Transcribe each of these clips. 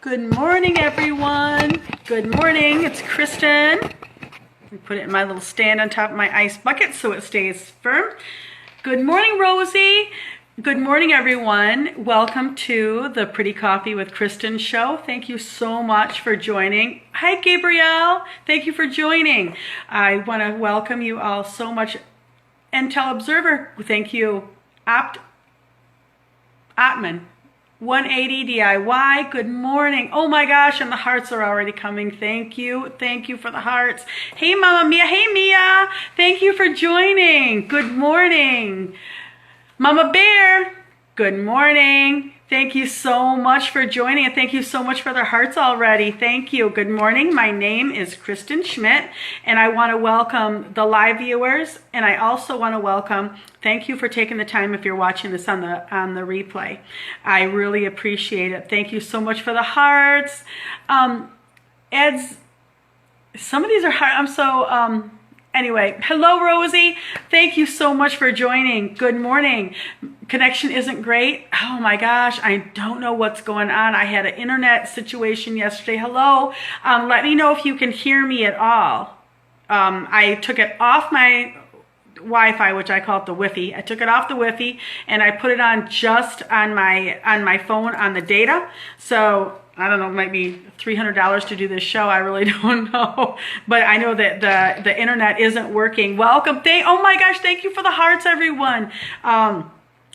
Good morning, everyone. Good morning. It's Kristin. I put it in my little stand on top of my ice bucket so it stays firm. Good morning, Rosie. Good morning, everyone. Welcome to the Pretty Coffee with Kristin show. Thank you so much for joining. Hi, Gabrielle. Thank you for joining. I want to welcome you all so much. Intel Observer, thank you. Ottman. 180 DIY, good morning. Oh my gosh, and the hearts are already coming. Thank you. Thank you for the hearts. Hey, Mama Mia. Hey, Mia. Thank you for joining. Good morning. Mama Bear, good morning. Thank you so much for joining, and thank you so much for the hearts already. Thank you. Good morning. My name is Kristin Schmidt, and I want to welcome the live viewers, and I also want to welcome, thank you for taking the time if you're watching this on the replay. I really appreciate it. Thank you so much for the hearts. Ed's, some of these are hard. I'm so, anyway, hello, Rosie. Thank you so much for joining. Good morning. Connection isn't great. Oh my gosh, I don't know what's going on. I had an internet situation yesterday. Hello. Let me know if you can hear me at all. I took it off my Wi-Fi, which I call it the Wi-Fi. I took it off the Wi-Fi and I put it on just on my phone on the data. So I don't know, it might be $300 to do this show. I really don't know. But I know that the internet isn't working. Welcome. Oh my gosh, thank you for the hearts, everyone.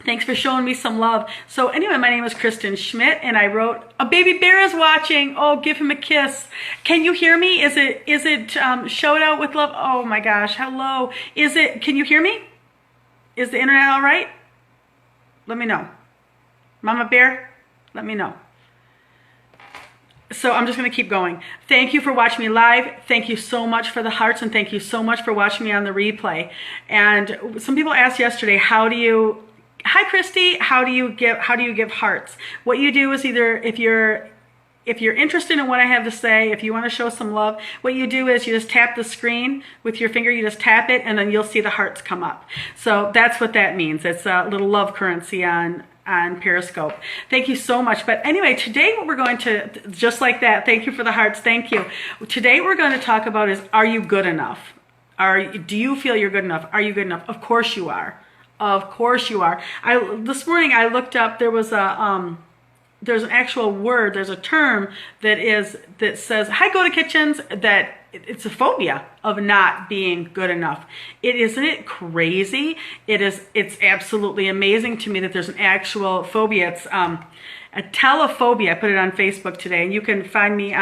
Thanks for showing me some love. So anyway, my name is Kristin Schmidt, and I wrote, a baby bear is watching. Oh, give him a kiss. Can you hear me? Is it showed out with love? Oh my gosh, hello. Can you hear me? Is the internet all right? Let me know. Mama Bear, let me know. So I'm just going to keep going. Thank you for watching me live. Thank you so much for the hearts, and thank you so much for watching me on the replay. And some people asked yesterday, hi Christy, how do you give hearts? What you do is either if you're interested in what I have to say, if you want to show some love, what you do is you just tap the screen with your finger, you just tap it, and then you'll see the hearts come up. So that's what that means. It's a little love currency on Periscope. Thank you so much. But anyway, today what we're going to, just like that, thank you for the hearts, thank you. Today what we're going to talk about is, are you good enough? Do you feel you're good enough? Are you good enough? Of course you are. Of course you are. This morning I looked up, there's an actual word, there's a term that says, hi Go to Kitchens, that it's a phobia of not being good enough. Isn't it crazy? It's absolutely amazing to me that there's an actual phobia. It's a telephobia. I put it on Facebook today, and you can find me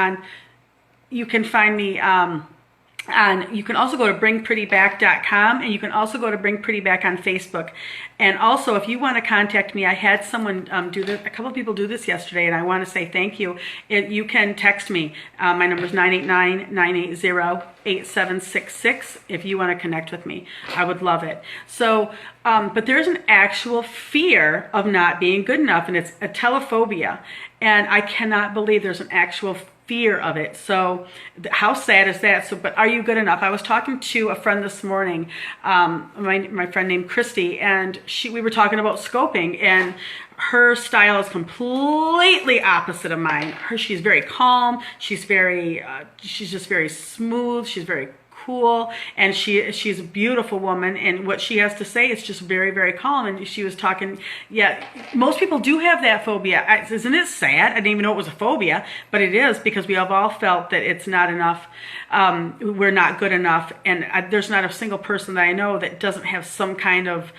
and you can also go to bringprettyback.com, and you can also go to Bring Pretty Back on Facebook. And also, if you want to contact me, I had someone do this, a couple of people do this yesterday, and I want to say thank you. You can text me. My number is 989-980-8766 if you want to connect with me. I would love it. So, but there's an actual fear of not being good enough, and it's a telephobia. And I cannot believe there's an actual fear of it. So how sad is that? So, but are you good enough? I was talking to a friend this morning, my friend named Christy, and we were talking about scoping, and her style is completely opposite of mine. She's very calm. She's just very smooth. She's very cool, and she's a beautiful woman, and what she has to say is just very, very calm. And she was talking, yeah, most people do have that phobia. Isn't it sad? I didn't even know it was a phobia, but it is, because we have all felt that it's not enough. We're not good enough, and there's not a single person that I know that doesn't have some kind of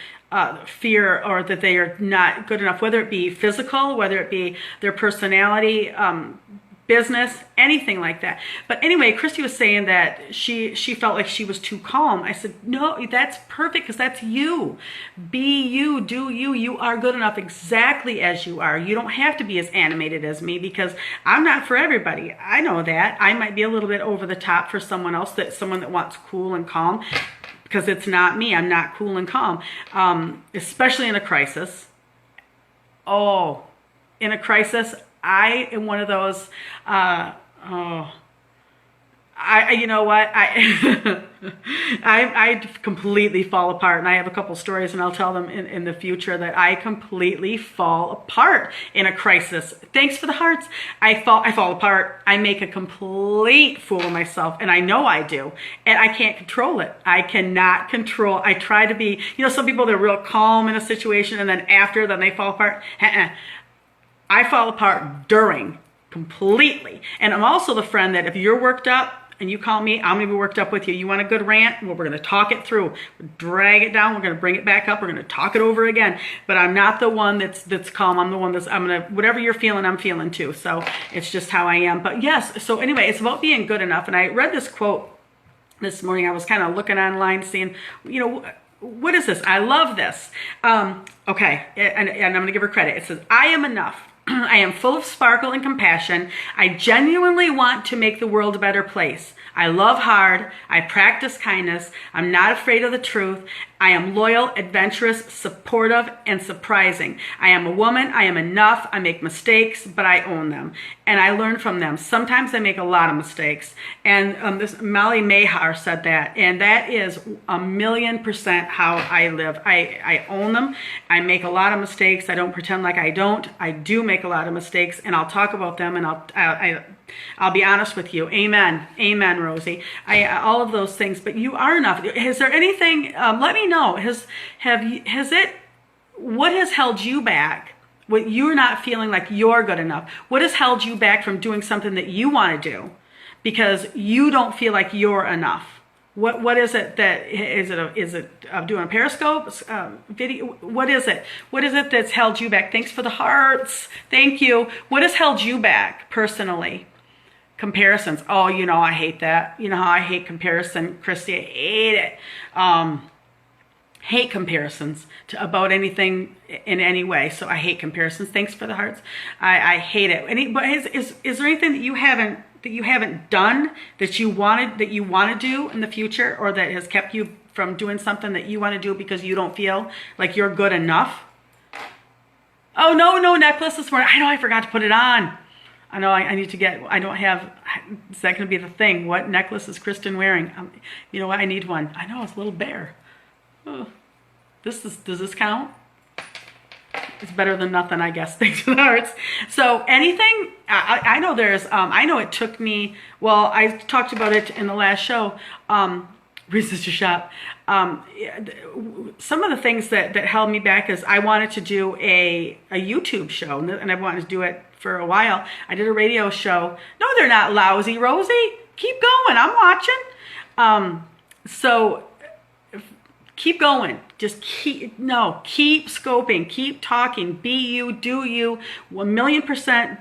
fear, or that they are not good enough, whether it be physical, whether it be their personality, business, anything like that. But anyway, Christy was saying that she felt like she was too calm. I said, no, that's perfect, because that's you. Be you, do you. You are good enough exactly as you are. You don't have to be as animated as me, because I'm not for everybody. I know that. I might be a little bit over the top for someone else, someone that wants cool and calm, because it's not me. I'm not cool and calm, especially in a crisis. Oh, in a crisis, I am one of those, You know what, I completely fall apart, and I have a couple stories, and I'll tell them in the future, that I completely fall apart in a crisis. Thanks for the hearts. I fall apart. I make a complete fool of myself, and I know I do, and I can't control it. I cannot control. I try to be, some people, they're real calm in a situation, and then after, then they fall apart. I fall apart during, completely. And I'm also the friend that if you're worked up and you call me, I'm going to be worked up with you. You want a good rant? Well, we're going to talk it through. Drag it down. We're going to bring it back up. We're going to talk it over again. But I'm not the one that's calm. I'm the one I'm going to, whatever you're feeling, I'm feeling too. So it's just how I am. But yes, so anyway, it's about being good enough. And I read this quote this morning. I was kind of looking online, seeing, what is this? I love this. Okay, and I'm going to give her credit. It says, I am enough. I am full of sparkle and compassion. I genuinely want to make the world a better place. I love hard. I practice kindness. I'm not afraid of the truth. I am loyal, adventurous, supportive, and surprising. I am a woman. I am enough. I make mistakes, but I own them. And I learn from them. Sometimes I make a lot of mistakes. And this Molly Mayhar said that. And that is 1,000,000% how I live. I own them. I make a lot of mistakes. I don't pretend like I don't. I do make a lot of mistakes. And I'll talk about them, and I'll be honest with you. Amen. Amen, Rosie. All of those things. But you are enough. Is there anything, let me know. What has held you back? What you're not feeling like you're good enough? What has held you back from doing something that you want to do because you don't feel like you're enough? What is it that, is it doing a Periscope video? What is it? What is it that's held you back? Thanks for the hearts. Thank you. What has held you back personally? Comparisons. Oh, I hate that. You know how I hate comparison, Christy? I hate it. Hate comparisons about anything in any way. So I hate comparisons. Thanks for the hearts. I hate it. But is there anything that you haven't done that you want to do in the future, or that has kept you from doing something that you want to do because you don't feel like you're good enough? Oh, no necklace this morning. I know I forgot to put it on. I know I need to get, I don't have, is that going to be the thing? What necklace is Kristin wearing? You know what? I need one. I know, it's a little bear. Oh, does this count? It's better than nothing, I guess. Thanks for the hearts. So anything, I know there's, I know it took me, well, I talked about it in the last show, Reasons to Shop. Some of the things that held me back is I wanted to do a YouTube show, and I wanted to do it for a while. I did a radio show. No, they're not lousy, Rosie. Keep going. I'm watching. So keep going. Just keep scoping, keep talking, be you, do you, 1,000,000%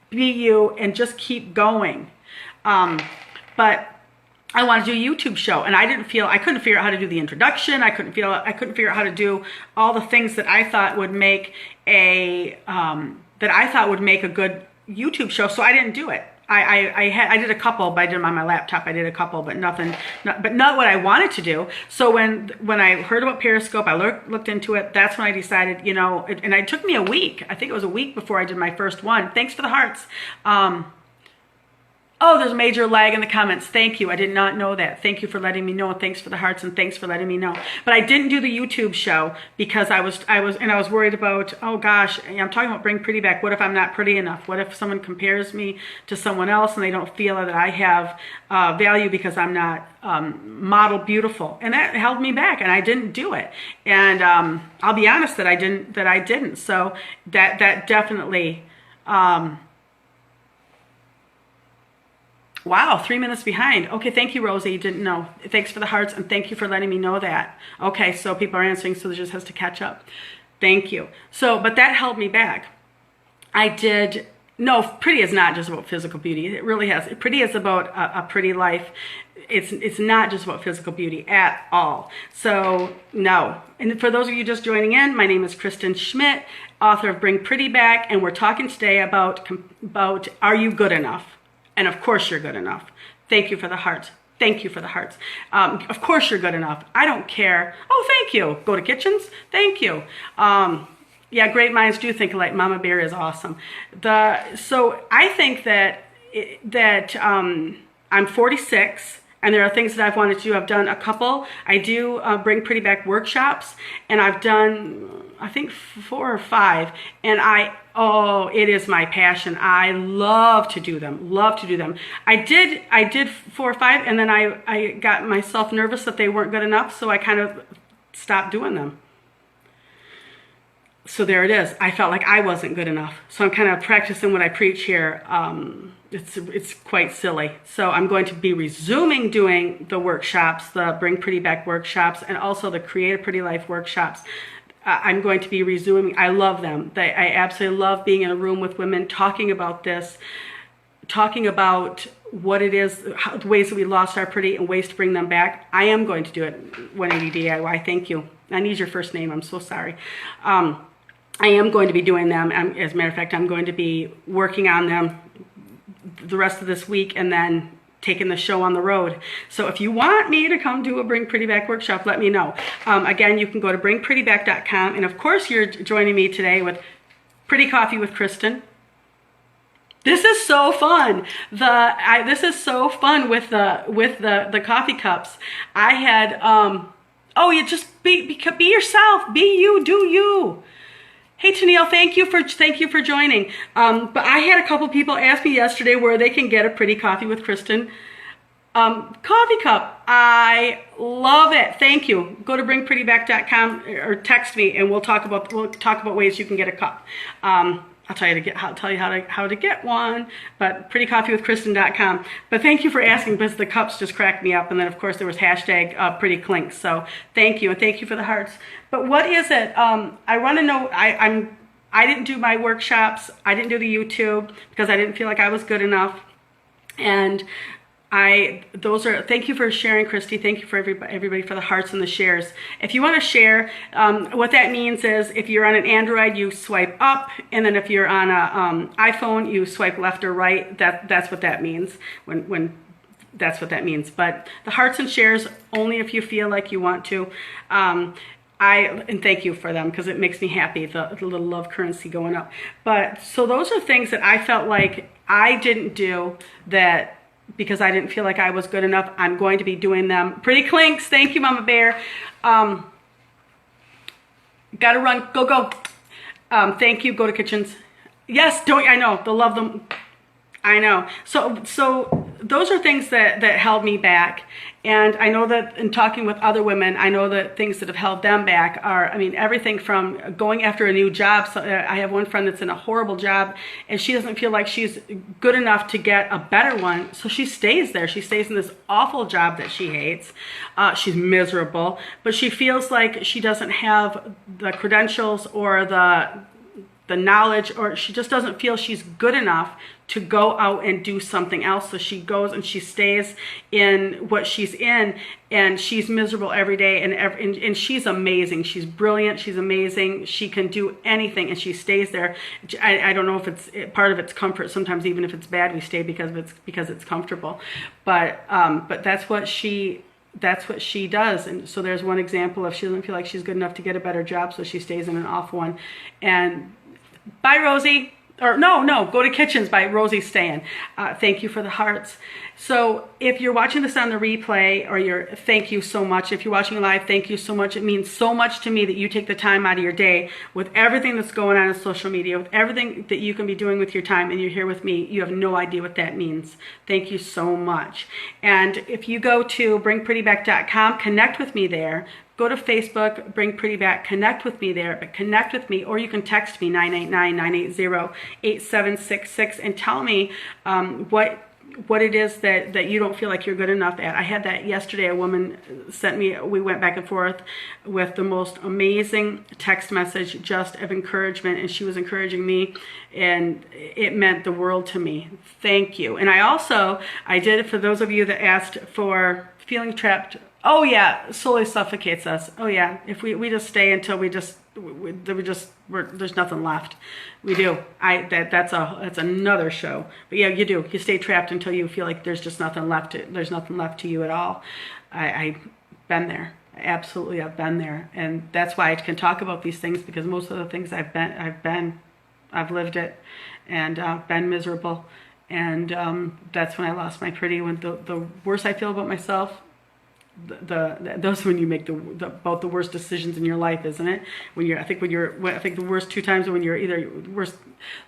be you, and just keep going. But I wanted to do a YouTube show, and I couldn't figure out how to do the introduction. I couldn't figure out how to do all the things that I thought would make a good YouTube show. So I didn't do it. I did a couple, but I did them on my laptop. I did a couple, but not what I wanted to do. So when I heard about Periscope, I looked into it. That's when I decided, and it took me a week. I think it was a week before I did my first one. Thanks for the hearts. Oh, there's a major lag in the comments. Thank you. I did not know that. Thank you for letting me know. Thanks for the hearts, and thanks for letting me know. But I didn't do the YouTube show because I was worried about, oh gosh, I'm talking about bring pretty back. What if I'm not pretty enough? What if someone compares me to someone else and they don't feel that I have value because I'm not model beautiful? And that held me back, and I didn't do it. And I'll be honest that I didn't. So that definitely. Wow, 3 minutes behind. Okay, thank you, Rosie. You didn't know. Thanks for the hearts, and thank you for letting me know that. Okay, so people are answering, so it just has to catch up. Thank you. So, but that held me back. No, pretty is not just about physical beauty. It really has. Pretty is about a pretty life. It's not just about physical beauty at all. So, no. And for those of you just joining in, my name is Kristin Schmidt, author of Bring Pretty Back, and we're talking today about are you good enough? And of course you're good enough. Thank you for the hearts. Thank you for the hearts. Of course you're good enough. I don't care. Oh, thank you. Go to Kitchens. Thank you. Yeah, great minds do think alike. Mama Bear is awesome. So I think that I'm 46. And there are things that I've wanted to do. I've done a couple. I do Bring Pretty Back workshops, and I've done, I think, 4 or 5. And it is my passion. I love to do them. Love to do them. I did 4 or 5, and then I got myself nervous that they weren't good enough, so I kind of stopped doing them. So there it is. I felt like I wasn't good enough. So I'm kind of practicing what I preach here. It's quite silly. So I'm going to be resuming doing the workshops, the Bring Pretty Back workshops, and also the Create a Pretty Life workshops. I'm going to be resuming. I love them. I absolutely love being in a room with women, talking about this, talking about what it is, the ways that we lost our pretty and ways to bring them back. I am going to do it. 180 DIY. Thank you. I need your first name. I'm so sorry. I am going to be doing them. As a matter of fact, I'm going to be working on them the rest of this week and then taking the show on the road. So if you want me to come do a Bring Pretty Back workshop, let me know. Again, you can go to bringprettyback.com. And of course, you're joining me today with Pretty Coffee with Kristin. This is so fun. This is so fun with the coffee cups. I had, you just be yourself. Be you, do you. Hey Tennille, thank you for joining. But I had a couple people ask me yesterday where they can get a Pretty Coffee with Kristin coffee cup. I love it. Thank you. Go to bringprettyback.com or text me, and we'll talk about ways you can get a cup. I'll tell you how to get one, but prettycoffeewithkristin.com. But thank you for asking, because the cups just cracked me up. And then of course there was hashtag pretty clinks. So thank you, and thank you for the hearts. But what is it? I want to know. I didn't do my workshops. I didn't do the YouTube because I didn't feel like I was good enough. And thank you for sharing, Christy. Thank you for everybody for the hearts and the shares. If you want to share, what that means is if you're on an Android, you swipe up, and then if you're on a iPhone, you swipe left or right. That's what that means. That's what that means. But the hearts and shares only if you feel like you want to. And thank you for them, because it makes me happy, the little love currency going up. But so those are things that I felt like I didn't do, that because I didn't feel like I was good enough. I'm going to be doing them. Pretty clinks. Thank you, Mama Bear. Gotta run. Go. Thank you. Go to kitchens. Yes, I know. They'll love them. I know. So those are things that held me back. And I know that in talking with other women, I know that things that have held them back are, everything from going after a new job. So I have one friend that's in a horrible job, and she doesn't feel like she's good enough to get a better one. So she stays there. She stays in this awful job that she hates. She's miserable, but she feels like she doesn't have the credentials or the knowledge, or she just doesn't feel she's good enough to go out and do something else. So she goes and she stays in what she's in, and she's miserable every day. And she's amazing. She's brilliant. She's amazing. She can do anything, and she stays there. I don't know if it's part of its comfort. Sometimes even if it's bad, we stay because it's comfortable. But that's what she does. And so there's one example of she doesn't feel like she's good enough to get a better job, so she stays in an awful one. And bye, Rosie. Or no, go to kitchens by Rosie Stan. Thank you for the hearts. So if you're watching this on the replay, thank you so much. If you're watching live, thank you so much. It means so much to me that you take the time out of your day with everything that's going on social media, with everything that you can be doing with your time, and you're here with me. You have no idea what that means. Thank you so much. And if you go to bringprettyback.com, connect with me there. Go to Facebook, Bring Pretty Back, connect with me there, but connect with me, or you can text me 989-980-8766 and tell me what it is that you don't feel like you're good enough at. I had that yesterday. A woman sent me, we went back and forth with the most amazing text message, just of encouragement, and she was encouraging me, and it meant the world to me. Thank you. And I did, for those of you that asked for feeling trapped. Oh yeah, slowly suffocates us. Oh yeah, if we just stay until there's nothing left. We do. That's another show. But yeah, you do. You stay trapped until you feel like there's just nothing left. There's nothing left to you at all. I've been there. Absolutely, I've been there, and that's why I can talk about these things, because most of the things I've lived it, and been miserable. And that's when I lost my pretty. When the worse I feel about myself, those when you make about the worst decisions in your life, isn't it? I think the worst two times when you're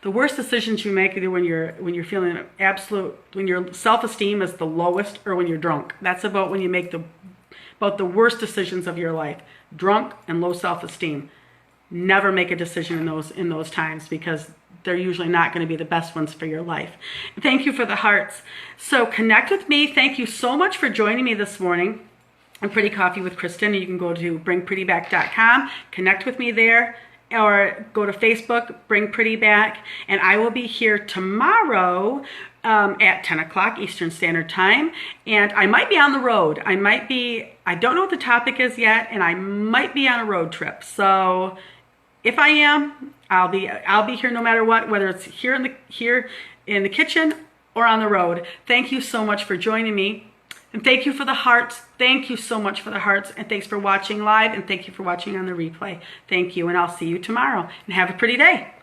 the worst decisions you make either when you're feeling when your self-esteem is the lowest, or when you're drunk. That's about when you make about the worst decisions of your life. Drunk and low self-esteem. Never make a decision in those times, because they're usually not going to be the best ones for your life. Thank you for the hearts. So connect with me. Thank you so much for joining me this morning on Pretty Coffee with Kristin. You can go to bringprettyback.com, connect with me there, or go to Facebook, Bring Pretty Back, and I will be here tomorrow at 10 o'clock Eastern Standard Time, and I might be on the road. I don't know what the topic is yet, and I might be on a road trip. So if I am, I'll be here no matter what, whether it's here in the kitchen or on the road. Thank you so much for joining me. And thank you for the hearts. Thank you so much for the hearts. And thanks for watching live. And thank you for watching on the replay. Thank you. And I'll see you tomorrow. And have a pretty day.